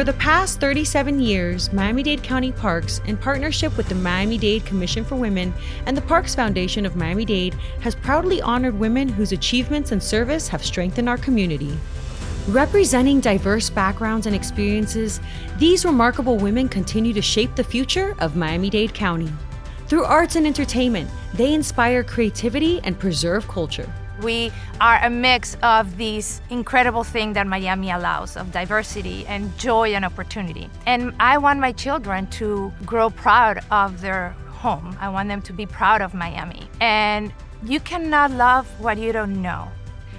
For the past 37 years, Miami-Dade County Parks, in partnership with the Miami-Dade Commission for Women and the Parks Foundation of Miami-Dade, has proudly honored women whose achievements and service have strengthened our community. Representing diverse backgrounds and experiences, these remarkable women continue to shape the future of Miami-Dade County. Through arts and entertainment, they inspire creativity and preserve culture. We are a mix of these incredible things that Miami allows, of diversity and joy and opportunity. And I want my children to grow proud of their home. I want them to be proud of Miami. And you cannot love what you don't know.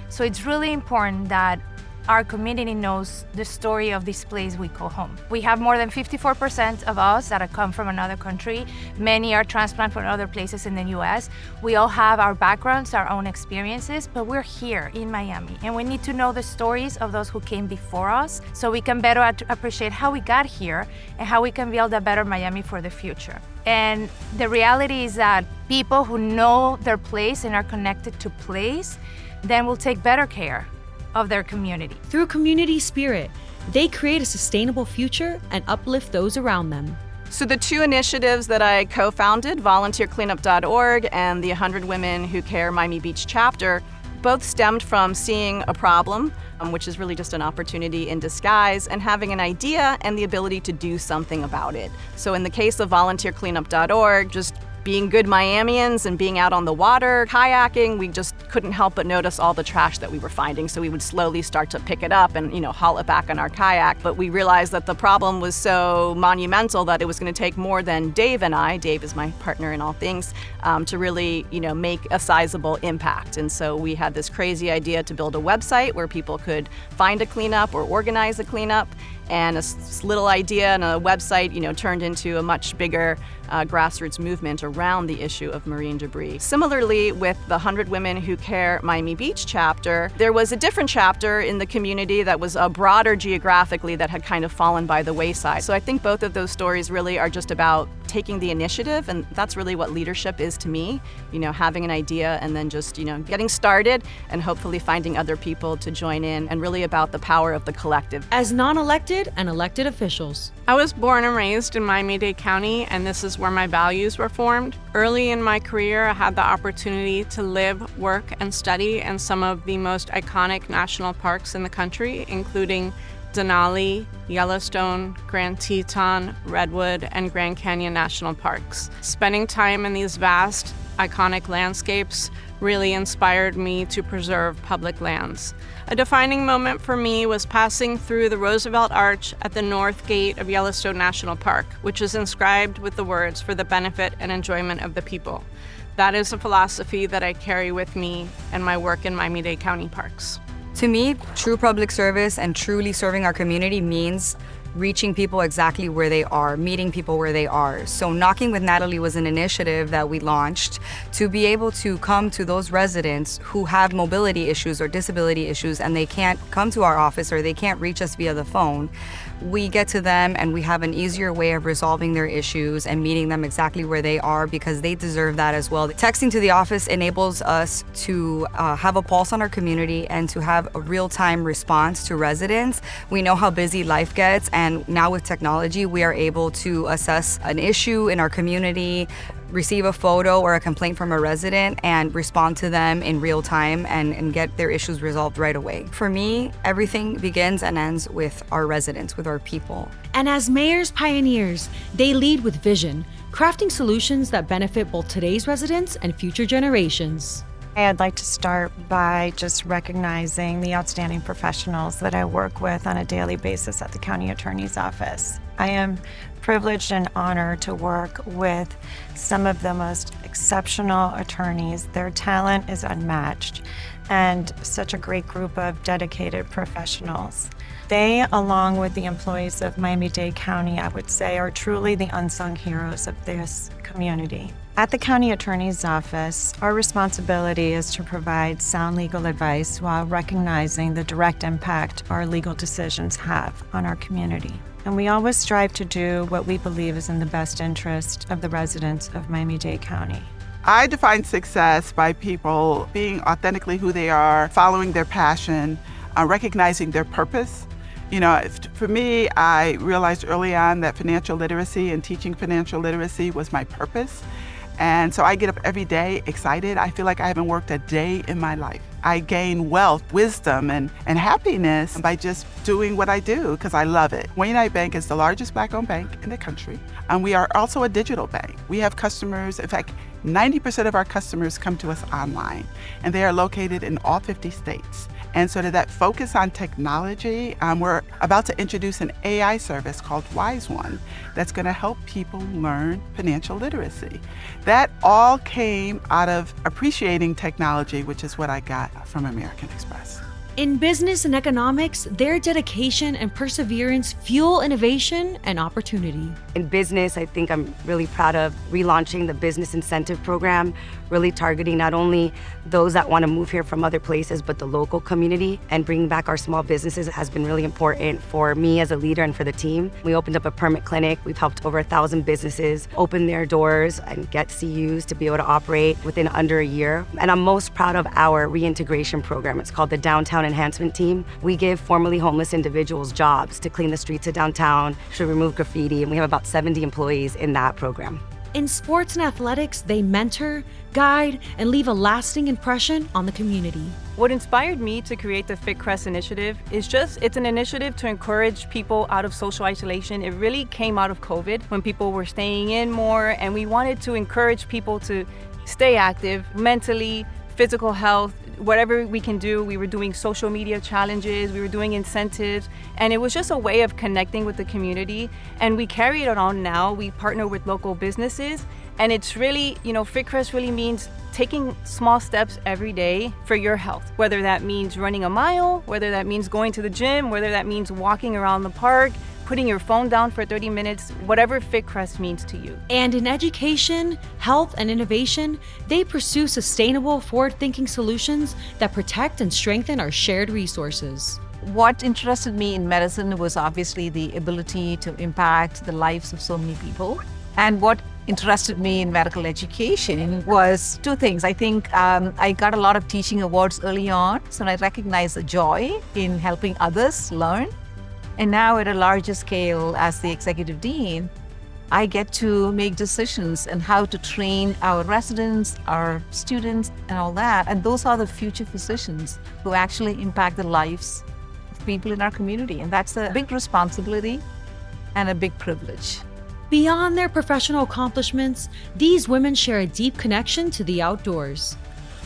So it's really important that our community knows the story of this place we call home. We have more than 54% of us that have come from another country. Many are transplanted from other places in the US. We all have our backgrounds, our own experiences, but we're here in Miami. And we need to know the stories of those who came before us so we can better appreciate how we got here and how we can build a better Miami for the future. And the reality is that people who know their place and are connected to place, then will take better care of their community. Through community spirit, they create a sustainable future and uplift those around them. So the two initiatives that I co-founded, volunteercleanup.org and the 100 Women Who Care Miami Beach chapter, both stemmed from seeing a problem, which is really just an opportunity in disguise, and having an idea and the ability to do something about it. So in the case of volunteercleanup.org, just being good Miamians and being out on the water, kayaking, we just couldn't help but notice all the trash that we were finding. So we would slowly start to pick it up and, haul it back on our kayak. But we realized that the problem was so monumental that it was going to take more than Dave and I, Dave is my partner in all things, to really, make a sizable impact. And so we had this crazy idea to build a website where people could find a cleanup or organize a cleanup. And a little idea and a website, turned into a much bigger grassroots movement around the issue of marine debris. Similarly, with the 100 Women Who Care Miami Beach chapter, there was a different chapter in the community that was broader geographically that had kind of fallen by the wayside. So I think both of those stories really are just about taking the initiative, and that's really what leadership is to me, having an idea and then just, getting started and hopefully finding other people to join in, and really about the power of the collective. As non-elected and elected officials, I was born and raised in Miami-Dade County, and this is where my values were formed. Early in my career, I had the opportunity to live, work, and study in some of the most iconic national parks in the country, including Denali, Yellowstone, Grand Teton, Redwood, and Grand Canyon National Parks. Spending time in these vast, iconic landscapes really inspired me to preserve public lands. A defining moment for me was passing through the Roosevelt Arch at the north gate of Yellowstone National Park, which is inscribed with the words, "For the benefit and enjoyment of the people." That is a philosophy that I carry with me in my work in Miami-Dade County Parks. To me, true public service and truly serving our community means reaching people exactly where they are, meeting people where they are. So Knocking with Natalie was an initiative that we launched to be able to come to those residents who have mobility issues or disability issues and they can't come to our office or they can't reach us via the phone. We get to them and we have an easier way of resolving their issues and meeting them exactly where they are, because they deserve that as well. Texting to the office enables us to have a pulse on our community and to have a real-time response to residents. We know how busy life gets, and now with technology, we are able to assess an issue in our community, receive a photo or a complaint from a resident and respond to them in real time and get their issues resolved right away. For me, everything begins and ends with our residents, with our people. And as mayor's pioneers, they lead with vision, crafting solutions that benefit both today's residents and future generations. I'd like to start by just recognizing the outstanding professionals that I work with on a daily basis at the County Attorney's Office. I am privileged and honored to work with some of the most exceptional attorneys. Their talent is unmatched, and such a great group of dedicated professionals. They, along with the employees of Miami-Dade County, I would say, are truly the unsung heroes of this community. At the County Attorney's Office, our responsibility is to provide sound legal advice while recognizing the direct impact our legal decisions have on our community. And we always strive to do what we believe is in the best interest of the residents of Miami-Dade County. I define success by people being authentically who they are, following their passion, recognizing their purpose, For me, I realized early on that financial literacy and teaching financial literacy was my purpose. And so I get up every day excited. I feel like I haven't worked a day in my life. I gain wealth, wisdom, and happiness by just doing what I do because I love it. Wayne Knight Bank is the largest Black-owned bank in the country. And we are also a digital bank. We have customers, in fact, 90% of our customers come to us online, and they are located in all 50 states. And so to that focus on technology, we're about to introduce an AI service called Wise One that's going to help people learn financial literacy. That all came out of appreciating technology, which is what I got from American Express. In business and economics, their dedication and perseverance fuel innovation and opportunity. In business, I think I'm really proud of relaunching the business incentive program, really targeting not only those that want to move here from other places, but the local community, and bringing back our small businesses has been really important for me as a leader and for the team. We opened up a permit clinic. We've helped over 1,000 businesses open their doors and get CUs to be able to operate within under a year. And I'm most proud of our reintegration program. It's called the Downtown Enhancement Team. We give formerly homeless individuals jobs to clean the streets of downtown, to remove graffiti, and we have about 70 employees in that program. In sports and athletics, they mentor, guide, and leave a lasting impression on the community. What inspired me to create the FitCrest initiative is it's an initiative to encourage people out of social isolation. It really came out of COVID when people were staying in more, and we wanted to encourage people to stay active mentally, physical health, whatever we can do. We were doing social media challenges, we were doing incentives, and it was just a way of connecting with the community. And we carry it on now. We partner with local businesses, and it's really, FitCrest really means taking small steps every day for your health, whether that means running a mile, whether that means going to the gym, whether that means walking around the park, putting your phone down for 30 minutes, whatever FitCrest means to you. And in education, health, and innovation, they pursue sustainable, forward-thinking solutions that protect and strengthen our shared resources. What interested me in medicine was obviously the ability to impact the lives of so many people. And what interested me in medical education was two things. I think I got a lot of teaching awards early on, so I recognized the joy in helping others learn. And now at a larger scale as the executive dean, I get to make decisions on how to train our residents, our students, and all that. And those are the future physicians who actually impact the lives of people in our community. And that's a big responsibility and a big privilege. Beyond their professional accomplishments, these women share a deep connection to the outdoors.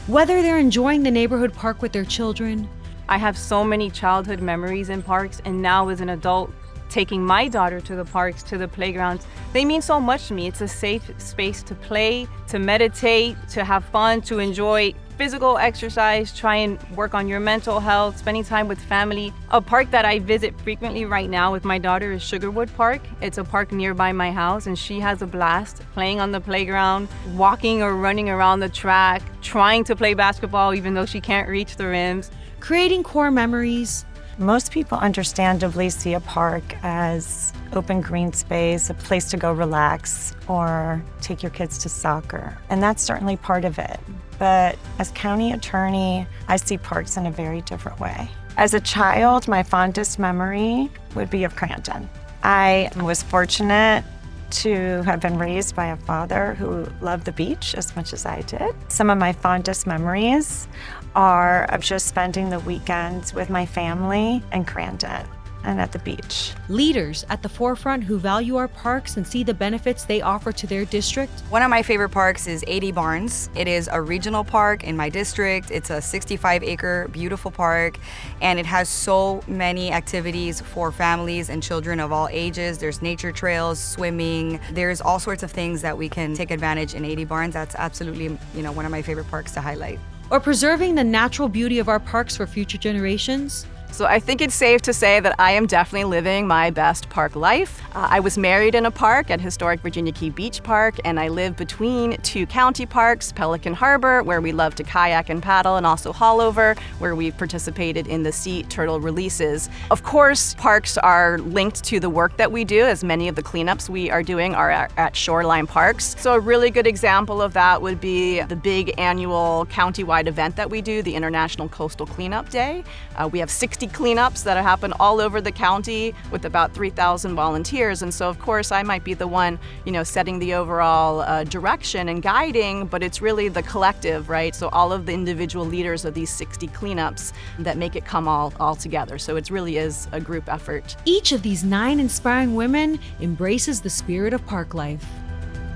Whether they're enjoying the neighborhood park with their children, I have so many childhood memories in parks, and now as an adult, taking my daughter to the parks, to the playgrounds, they mean so much to me. It's a safe space to play, to meditate, to have fun, to enjoy physical exercise, try and work on your mental health, spending time with family. A park that I visit frequently right now with my daughter is Sugarwood Park. It's a park nearby my house, and she has a blast playing on the playground, walking or running around the track, trying to play basketball even though she can't reach the rims. Creating core memories. Most people understandably see a park as open green space, a place to go relax or take your kids to soccer. And that's certainly part of it. But as county attorney, I see parks in a very different way. As a child, my fondest memory would be of Cranton. I was fortunate to have been raised by a father who loved the beach as much as I did. Some of my fondest memories are of just spending the weekends with my family in Cranton and at the beach. Leaders at the forefront who value our parks and see the benefits they offer to their district. One of my favorite parks is 80 Barns. It is a regional park in my district. It's a 65-acre beautiful park, and it has so many activities for families and children of all ages. There's nature trails, swimming. There's all sorts of things that we can take advantage in 80 Barns. That's absolutely, one of my favorite parks to highlight. Or preserving the natural beauty of our parks for future generations. So I think it's safe to say that I am definitely living my best park life. I was married in a park at historic Virginia Key Beach Park, and I live between two county parks, Pelican Harbor, where we love to kayak and paddle, and also Haulover, where we've participated in the sea turtle releases. Of course, parks are linked to the work that we do, as many of the cleanups we are doing are at shoreline parks. So a really good example of that would be the big annual countywide event that we do, the International Coastal Cleanup Day. We have 60 60 cleanups that happen all over the county with about 3,000 volunteers. And so, of course, I might be the one, setting the overall direction and guiding, but it's really the collective, right? So all of the individual leaders of these 60 cleanups that make it come all together. So it really is a group effort. Each of these 9 inspiring women embraces the spirit of park life.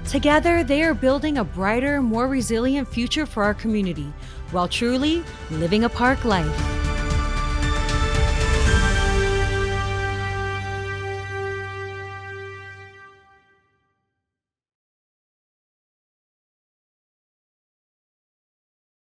Together, they are building a brighter, more resilient future for our community, while truly living a park life.